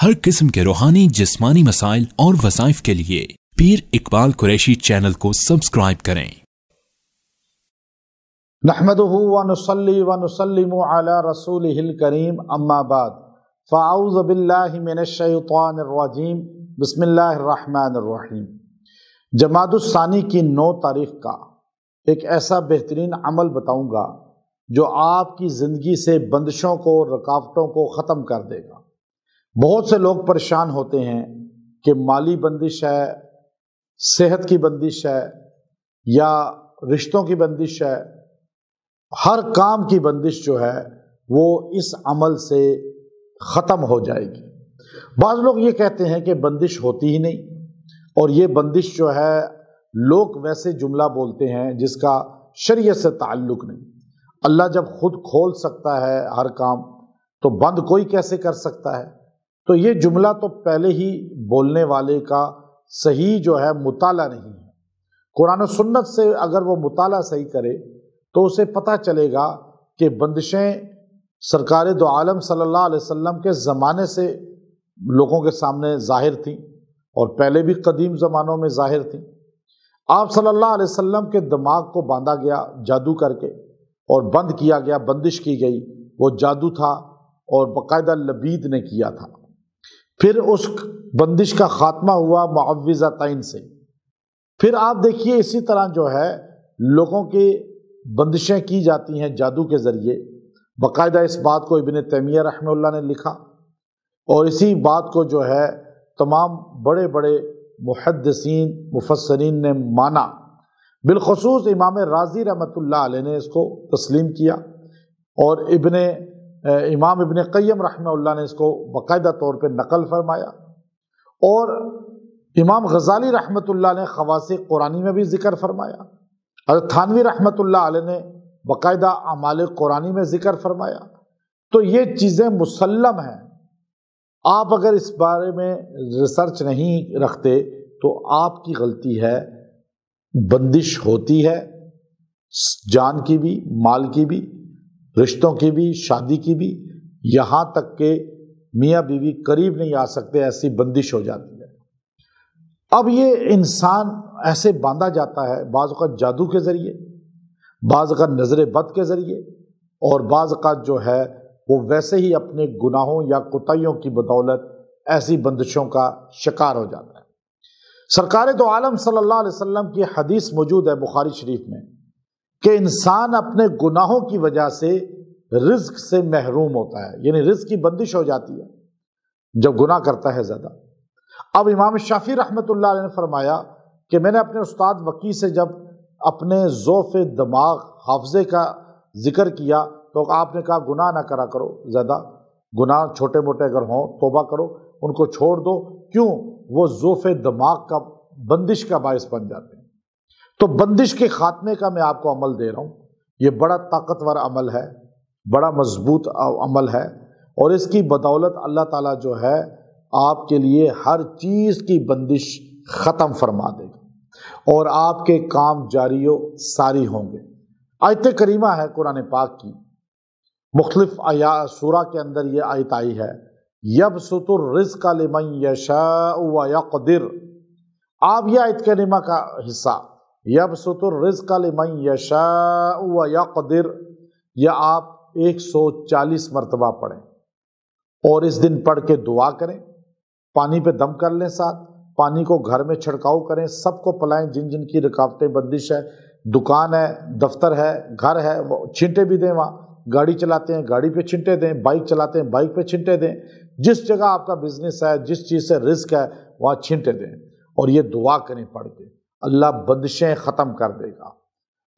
ہر قسم کے روحانی جسمانی مسائل اور وظائف کے لیے پیر اقبال قریشی چینل کو سبسکرائب کریں۔ نحمدہ ونصلی ونسلم علی رسولہ الکریم، اما بعد فاعوذ باللہ من الشیطان الرجیم، بسم اللہ الرحمن الرحیم۔ جمادی الثانی کی 9 تاریخ کا ایک ایسا بہترین عمل بتاؤں گا جو آپ کی زندگی سے بندشوں کو، رکاوٹوں کو ختم کر دے گا۔ بہت سے لوگ پریشان ہوتے ہیں کہ مالی بندش ہے، صحت کی بندش ہے، یا رشتوں کی بندش ہے، ہر کام کی بندش جو ہے وہ اس عمل سے ختم ہو جائے گی۔ بعض لوگ یہ کہتے ہیں کہ بندش ہوتی ہی نہیں، اور یہ بندش جو ہے لوگ ویسے جملہ بولتے ہیں جس کا شریعت سے تعلق نہیں۔ اللہ جب خود کھول سکتا ہے ہر کام تو بند کوئی کیسے کر سکتا ہے؟ تو یہ جملہ تو پہلے ہی بولنے والے کا صحیح جو ہے مطالعہ نہیں ہے۔ قرآن و سنت سے اگر وہ مطالعہ صحیح کرے تو اسے پتہ چلے گا کہ بندشیں سرکار دو عالم صلی اللہ علیہ وسلم کے زمانے سے لوگوں کے سامنے ظاہر تھیں، اور پہلے بھی قدیم زمانوں میں ظاہر تھیں۔ آپ صلی اللہ علیہ وسلم کے دماغ کو باندھا گیا جادو کر کے، اور بند کیا گیا، بندش کی گئی، وہ جادو تھا اور باقاعدہ لبید نے کیا تھا۔ پھر اس بندش کا خاتمہ ہوا معوذتین سے۔ پھر آپ دیکھیے اسی طرح جو ہے لوگوں کی بندشیں کی جاتی ہیں جادو کے ذریعے۔ باقاعدہ اس بات کو ابن تیمیہ رحمہ اللہ نے لکھا، اور اسی بات کو جو ہے تمام بڑے بڑے محدثین مفسرین نے مانا، بالخصوص امام رازی رحمۃ اللہ علیہ نے اس کو تسلیم کیا، اور امام ابن قیم رحمہ اللہ نے اس کو باقاعدہ طور پہ نقل فرمایا، اور امام غزالی رحمۃ اللہ نے خواص قرآنی میں بھی ذکر فرمایا، اور تھانوی رحمۃ اللہ علیہ نے باقاعدہ اعمال قرآنی میں ذکر فرمایا۔ تو یہ چیزیں مسلم ہیں۔ آپ اگر اس بارے میں ریسرچ نہیں رکھتے تو آپ کی غلطی ہے۔ بندش ہوتی ہے، جان کی بھی، مال کی بھی، رشتوں کی بھی، شادی کی بھی، یہاں تک کہ میاں بیوی قریب نہیں آ سکتے، ایسی بندش ہو جاتی ہے۔ اب یہ انسان ایسے باندھا جاتا ہے، بعض اوقات جادو کے ذریعے، بعض اوقات نظر بد کے ذریعے، اور بعض اوقات جو ہے وہ ویسے ہی اپنے گناہوں یا کوتاہیوں کی بدولت ایسی بندشوں کا شکار ہو جاتا ہے۔ سرکار دو عالم صلی اللہ علیہ وسلم کی حدیث موجود ہے بخاری شریف میں کہ انسان اپنے گناہوں کی وجہ سے رزق سے محروم ہوتا ہے، یعنی رزق کی بندش ہو جاتی ہے جب گناہ کرتا ہے زیادہ۔ اب امام شافعی رحمۃ اللہ علیہ نے فرمایا کہ میں نے اپنے استاد وکی سے جب اپنے ضعف دماغ حافظے کا ذکر کیا تو آپ نے کہا گناہ نہ کرا کرو زیادہ، گناہ چھوٹے موٹے اگر ہوں توبہ کرو، ان کو چھوڑ دو، کیوں؟ وہ ضعف دماغ کا بندش کا باعث بن جاتے ہیں۔ تو بندش کے خاتمے کا میں آپ کو عمل دے رہا ہوں۔ یہ بڑا طاقتور عمل ہے، بڑا مضبوط عمل ہے، اور اس کی بدولت اللہ تعالیٰ جو ہے آپ کے لیے ہر چیز کی بندش ختم فرما دے گا، اور آپ کے کام جاری و ساری ہوں گے۔ آیت کریمہ ہے قرآن پاک کی، مختلف سورہ کے اندر یہ آیت آئی ہے، یبسط الرزق لمن یشاء ویقدر۔ آپ یہ آیت کریمہ کا حصہ یبسط الرزق لمن یشاء ویقدر یہ آپ 140 مرتبہ پڑھیں، اور اس دن پڑھ کے دعا کریں، پانی پہ دم کر لیں، ساتھ پانی کو گھر میں چھڑکاؤ کریں، سب کو پلائیں جن جن کی رکاوٹیں بندش ہے، دکان ہے، دفتر ہے، گھر ہے، وہ چھینٹے بھی دیں، وہاں گاڑی چلاتے ہیں گاڑی پہ چھینٹے دیں، بائک چلاتے ہیں بائک پہ چھینٹے دیں، جس جگہ آپ کا بزنس ہے، جس چیز سے رزق ہے وہاں چھینٹے دیں، اور یہ دعا کریں پڑھ کے۔ اللہ بندشیں ختم کر دے گا،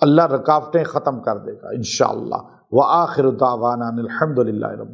اللہ رکاوٹیں ختم کر دے گا انشاءاللہ۔ وآخر دعوانا الحمدللہ رب